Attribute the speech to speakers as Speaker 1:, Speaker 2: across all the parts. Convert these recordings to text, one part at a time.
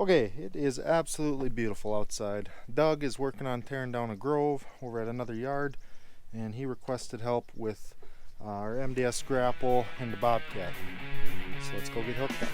Speaker 1: Okay, it is absolutely beautiful outside. Doug is working on tearing down a grove over at another yard, and he requested help with our MDS grapple and the bobcat. So let's go get hooked up.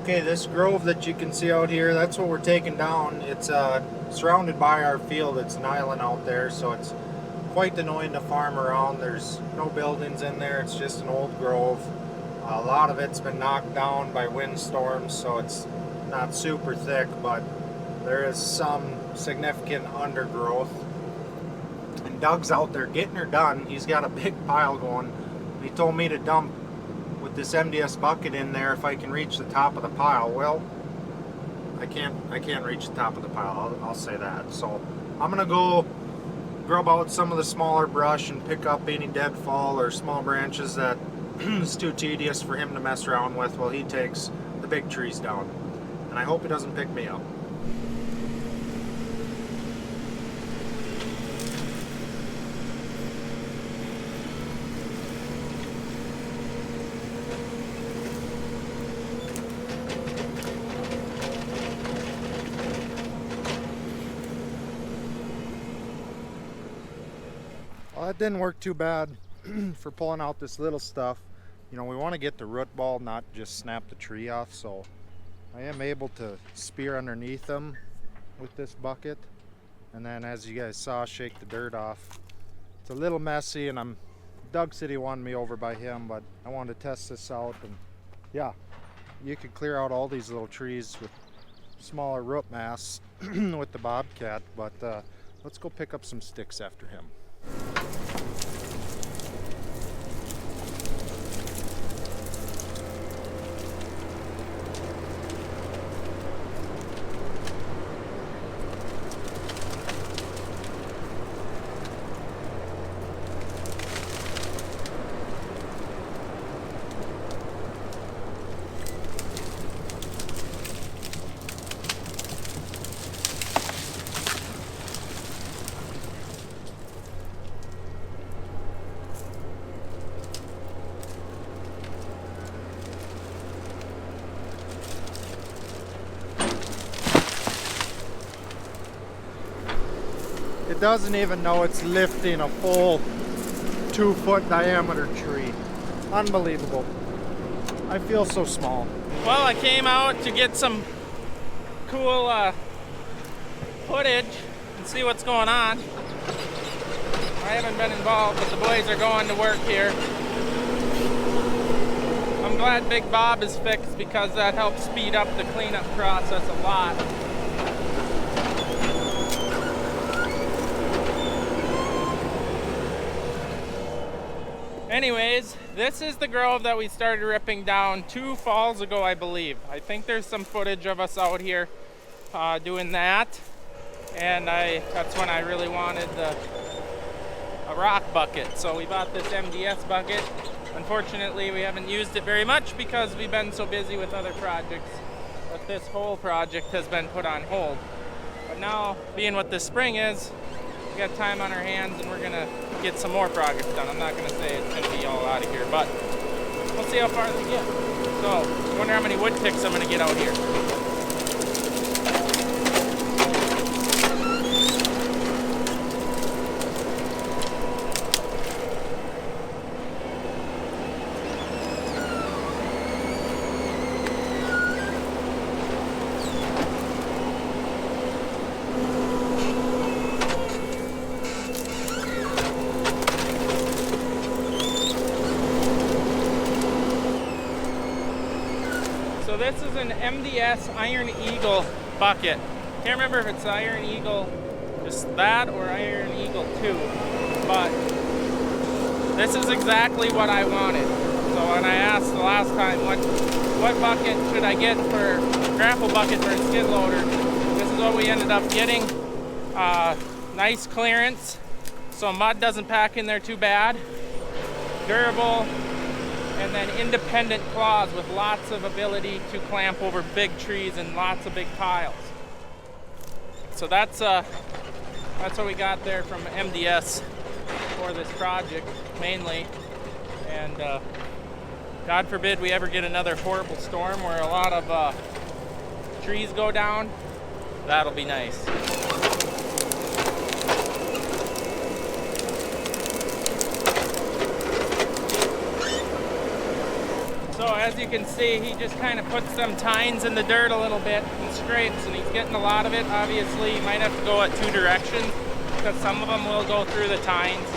Speaker 1: Okay, this grove that you can see out here, that's what we're taking down. It's surrounded by our field. It's an island out there, so it's quite annoying to farm around. There's no buildings in there. It's just an old grove. A lot of it's been knocked down by windstorms, so it's not super thick, but there is some significant undergrowth. And Doug's out there getting her done. He's got a big pile going. He told me to dump with this MDS bucket in there if I can reach the top of the pile. Well, I can't reach the top of the pile, I'll say that. So I'm gonna go grub out some of the smaller brush and pick up any deadfall or small branches that is too tedious for him to mess around with while he takes the big trees down. And I hope he doesn't pick me up. Well, that didn't work too bad for pulling out this little stuff. You know, we want to get the root ball, not just snap the tree off, so I am able to spear underneath them with this bucket, and then, as you guys saw, shake the dirt off. It's a little messy, and Doug said he wanted me over by him, but I wanted to test this out. And yeah, you could clear out all these little trees with smaller root mass with the bobcat, but let's go pick up some sticks after him. It doesn't even know it's lifting a full 2-foot diameter tree. Unbelievable. I feel so small.
Speaker 2: Well, I came out to get some cool footage and see what's going on. I haven't been involved, but the boys are going to work here. I'm glad Big Bob is fixed because that helps speed up the cleanup process a lot. Anyways, this is the grove that we started ripping down 2 falls ago, I believe. I think there's some footage of us out here doing that, and that's when I really wanted a rock bucket. So we bought this MDS bucket. Unfortunately, we haven't used it very much because we've been so busy with other projects, but this whole project has been put on hold. But now, being what this spring is, we got time on our hands, and we're gonna get some more progress done. I'm not gonna say it's gonna be all out of here, but we'll see how far we get. So, I wonder how many wood picks I'm gonna get out here. MDS Iron Eagle bucket. Can't remember if it's Iron Eagle, just that, or Iron Eagle 2, but this is exactly what I wanted. So when I asked the last time what bucket should I get for grapple bucket for a skid loader, this is what we ended up getting. Nice clearance, so mud doesn't pack in there too bad. Durable, and then independent claws with lots of ability to clamp over big trees and lots of big piles. So that's what we got there from MDS for this project mainly. And God forbid we ever get another horrible storm where a lot of trees go down. That'll be nice. So as you can see, he just kind of puts them tines in the dirt a little bit and scrapes, and he's getting a lot of it. Obviously, you might have to go at two directions because some of them will go through the tines.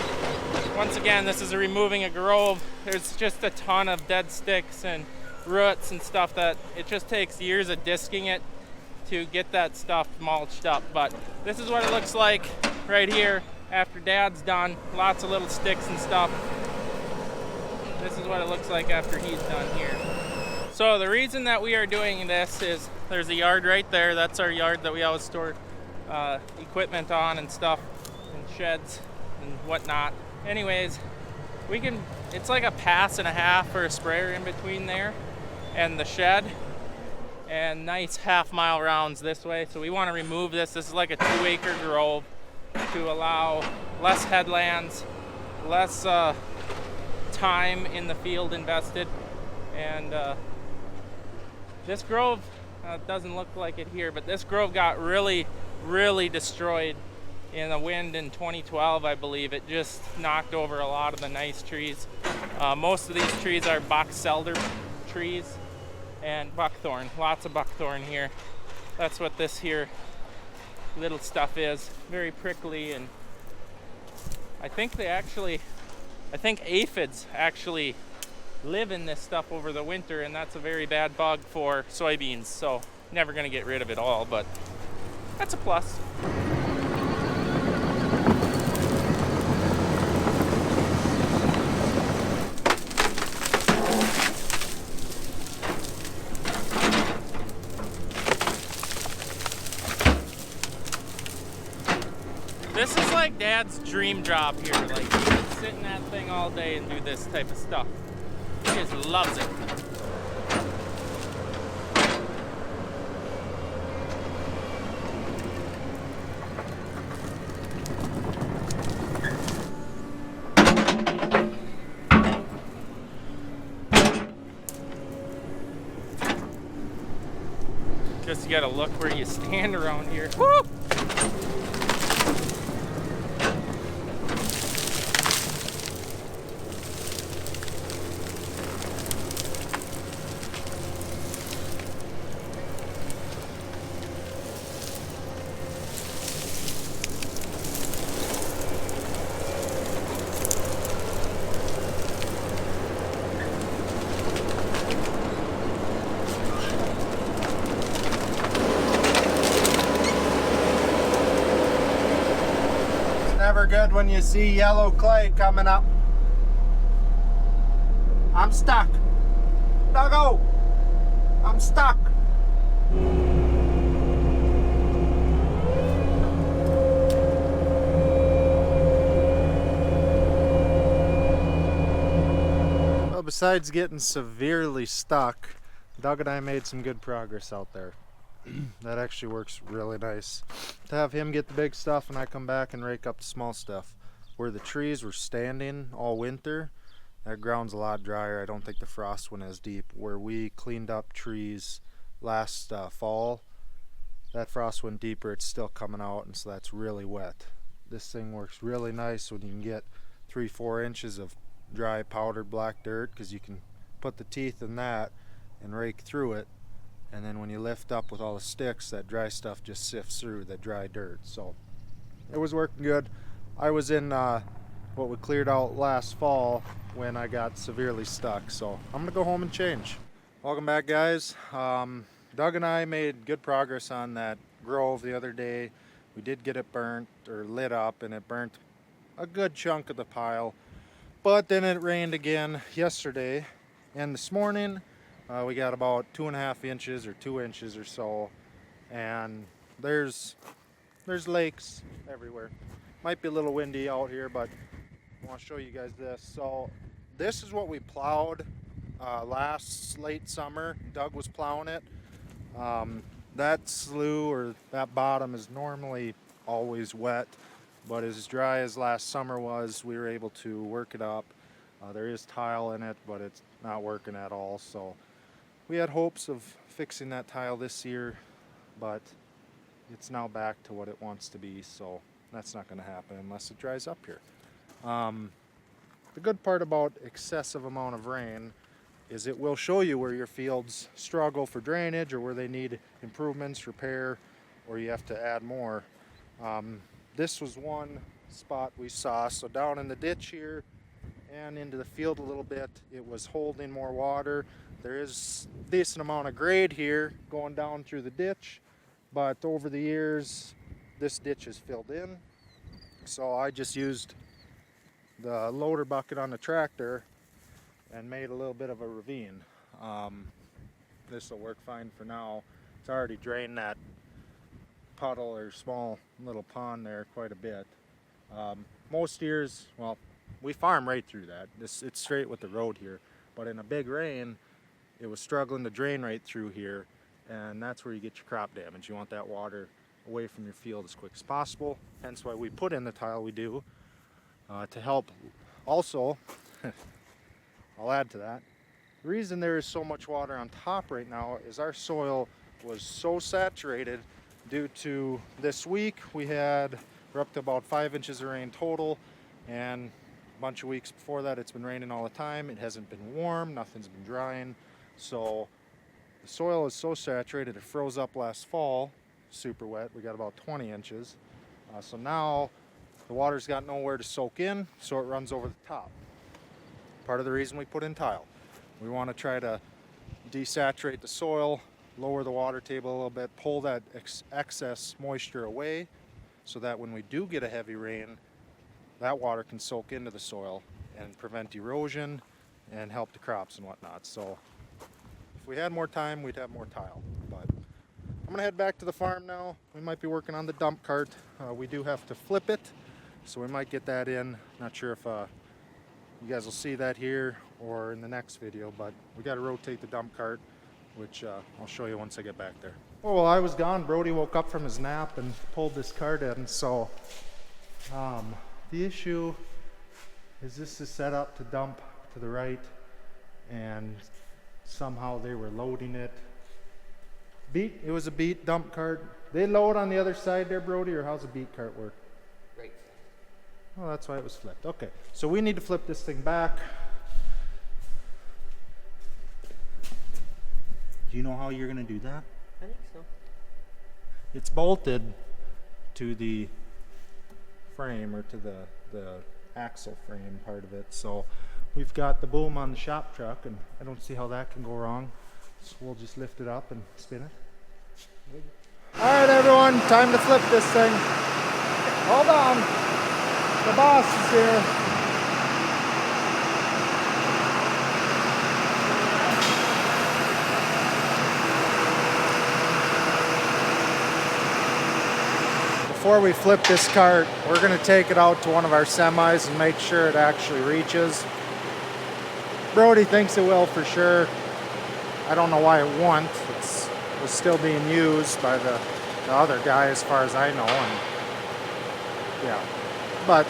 Speaker 2: Once again, this is removing a grove. There's just a ton of dead sticks and roots and stuff that it just takes years of disking it to get that stuff mulched up. But this is what it looks like right here after Dad's done. Lots of little sticks and stuff. This is what it looks like after he's done here. So the reason that we are doing this is there's a yard right there. That's our yard that we always store equipment on and stuff, and sheds and whatnot. Anyways, it's like a pass and a half for a sprayer in between there and the shed, and nice half-mile rounds this way. So we want to remove this. This is like a 2-acre grove to allow less headlands, less time in the field invested. And this grove doesn't look like it here, but this grove got really destroyed in a wind in 2012, I believe. It just knocked over a lot of the nice trees. Most of these trees are box elder trees and buckthorn. Lots of buckthorn here. That's what this here little stuff is. Very prickly, and I think aphids actually live in this stuff over the winter, and that's a very bad bug for soybeans. So never gonna get rid of it all, but that's a plus. This is like Dad's dream job here. Like, he could sit in that thing all day and do this type of stuff. He just loves it. Just gotta look where you stand around here. Woo!
Speaker 1: Never good when you see yellow clay coming up. I'm stuck. Doggo! I'm stuck. Well, besides getting severely stuck, Doug and I made some good progress out there. That actually works really nice to have him get the big stuff and I come back and rake up the small stuff. Where the trees were standing all winter, that ground's a lot drier. I don't think the frost went as deep. Where we cleaned up trees last fall, that frost went deeper. It's still coming out, and so that's really wet. This thing works really nice when you can get 3-4 inches of dry powdered black dirt, because you can put the teeth in that and rake through it. And then when you lift up with all the sticks, that dry stuff just sifts through the dry dirt. So it was working good. I was in what we cleared out last fall when I got severely stuck. So I'm gonna go home and change. Welcome back, guys. Doug and I made good progress on that grove the other day. We did get it burnt or lit up, and it burnt a good chunk of the pile. But then it rained again yesterday, and this morning we got about 2.5 inches or 2 inches or so, and there's lakes everywhere. Might be a little windy out here, but I want to show you guys this. So this is what we plowed last late summer. Doug was plowing it. That slough or that bottom is normally always wet, but as dry as last summer was, we were able to work it up. There is tile in it, but it's not working at all. So we had hopes of fixing that tile this year, but it's now back to what it wants to be. So that's not going to happen unless it dries up here. The good part about excessive amount of rain is it will show you where your fields struggle for drainage or where they need improvements, repair, or you have to add more. This was one spot we saw. So down in the ditch here and into the field a little bit, it was holding more water. There is a decent amount of grade here going down through the ditch, but over the years this ditch is filled in. So I just used the loader bucket on the tractor and made a little bit of a ravine. This will work fine for now. It's already drained that puddle or small little pond there quite a bit. Most years, well, we farm right through that. It's straight with the road here, but in a big rain it was struggling to drain right through here, and that's where you get your crop damage. You want that water away from your field as quick as possible, hence why we put in the tile we do to help. Also, I'll add to that, the reason there is so much water on top right now is our soil was so saturated due to this week we're up to about 5 inches of rain total, and a bunch of weeks before that it's been raining all the time. It hasn't been warm, nothing's been drying, so the soil is so saturated it froze up last fall, super wet. We got about 20 inches. So now the water's got nowhere to soak in, so it runs over the top. Part of the reason we put in tile. We want to try to desaturate the soil, lower the water table a little bit, pull that excess moisture away so that when we do get a heavy rain, that water can soak into the soil and prevent erosion and help the crops and whatnot. So if we had more time, we'd have more tile. But I'm gonna head back to the farm now. We might be working on the dump cart. We do have to flip it, so we might get that in. Not sure if you guys will see that here or in the next video, but we got to rotate the dump cart, which I'll show you once I get back there. Oh, well, I was gone. Brody woke up from his nap and pulled this cart in. So the issue is this is set up to dump to the right, and somehow they were loading it. It was a beat dump cart. They load on the other side there, Brody, or how's a beat cart work?
Speaker 3: Right.
Speaker 1: Oh, that's why it was flipped. Okay, so we need to flip this thing back. Do you know how you're going to do that?
Speaker 3: I think so.
Speaker 1: It's bolted to the frame, or to the axle frame part of it. So we've got the boom on the shop truck, and I don't see how that can go wrong. So we'll just lift it up and spin it. All right, everyone, time to flip this thing. Hold on. The boss is here. Before we flip this cart, we're going to take it out to one of our semis and make sure it actually reaches. Brody thinks it will for sure. I don't know why it won't. It was still being used by the other guy as far as I know. And yeah, but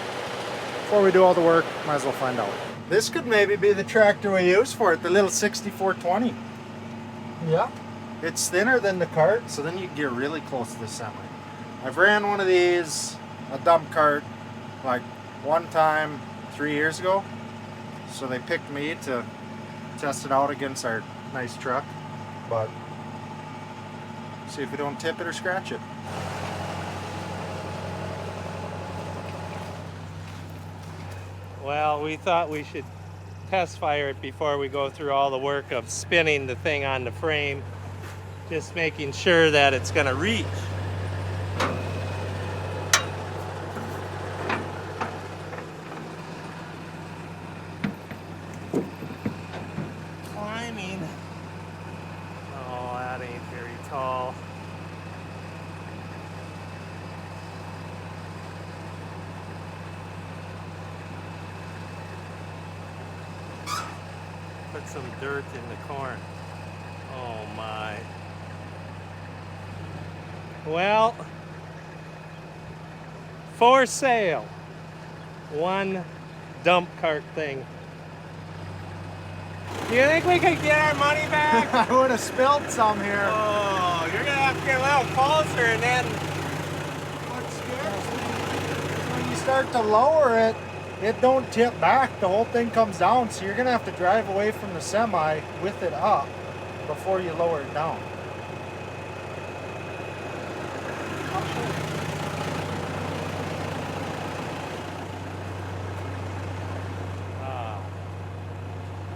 Speaker 1: before we do all the work, might as well find out. This could maybe be the tractor we use for it, the little 6420. Yeah. It's thinner than the cart, so then you can get really close to the semi. I've ran one of these, a dump cart, like one time 3 years ago. So they picked me to test it out against our nice truck. But see if we don't tip it or scratch it.
Speaker 3: Well, we thought we should test fire it before we go through all the work of spinning the thing on the frame. Just making sure that it's gonna reach. Climbing. Oh, that ain't very tall. Put some dirt in the corn. Oh my. Well, for sale. One dump cart thing. Do you think we could get our money back?
Speaker 1: I would have spilled some here.
Speaker 3: Oh, you're gonna have to get a little closer and then.
Speaker 1: What scares me is when you start to lower it, it don't tip back. The whole thing comes down, so you're gonna have to drive away from the semi with it up before you lower it down.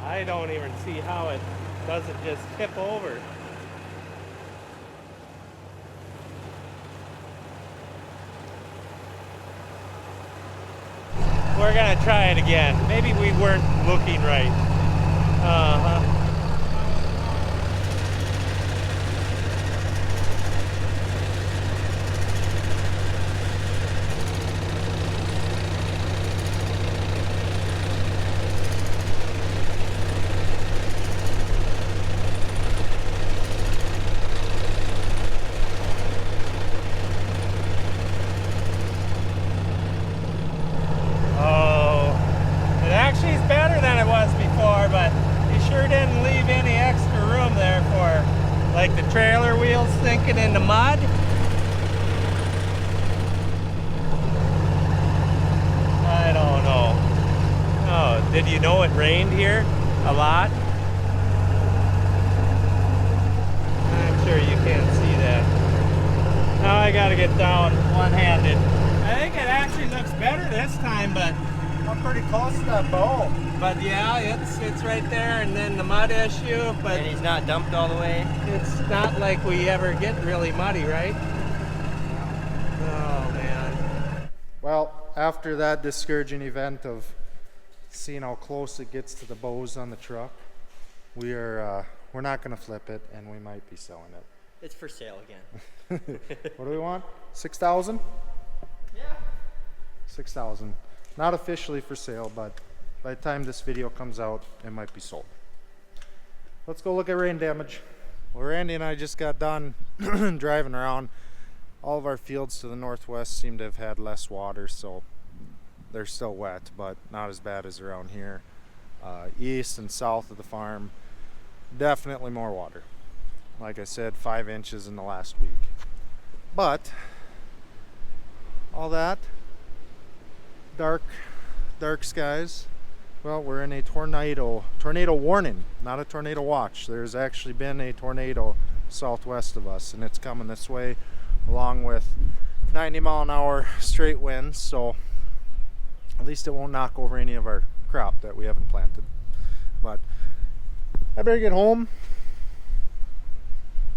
Speaker 3: I don't even see how it doesn't just tip over. We're gonna try it again. Maybe we weren't looking right. Uh-huh. But you sure didn't leave any extra room there for like the trailer wheels sinking in the mud. I don't know. Oh, did you know it rained here a lot? I'm sure you can't see that. Now I gotta get down one-handed. I think it actually looks better this time, but
Speaker 1: I'm pretty close to that bow.
Speaker 3: But yeah, it's right there, and then the mud issue, but
Speaker 4: And he's not dumped all the way.
Speaker 3: it's not like we ever get really muddy, right? Oh man.
Speaker 1: Well, after that discouraging event of seeing how close it gets to the bows on the truck, we're not gonna flip it, and we might be selling it.
Speaker 4: It's for sale again.
Speaker 1: What do we want? 6,000?
Speaker 4: Yeah.
Speaker 1: 6,000. Not officially for sale, but by the time this video comes out, it might be sold. Let's go look at rain damage. Well, Randy and I just got done driving around. All of our fields to the northwest seem to have had less water, so they're still wet, but not as bad as around here. East and south of the farm, definitely more water. Like I said, 5 inches in the last week. But all that dark skies, well, we're in a tornado warning, not a tornado watch. There's actually been a tornado southwest of us, and it's coming this way along with 90-mile-an-hour straight winds, so at least it won't knock over any of our crop that we haven't planted. But I better get home.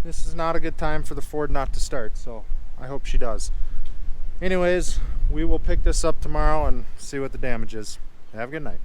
Speaker 1: This is not a good time for the Ford not to start, so I hope she does. Anyways, we will pick this up tomorrow and see what the damage is. Have a good night.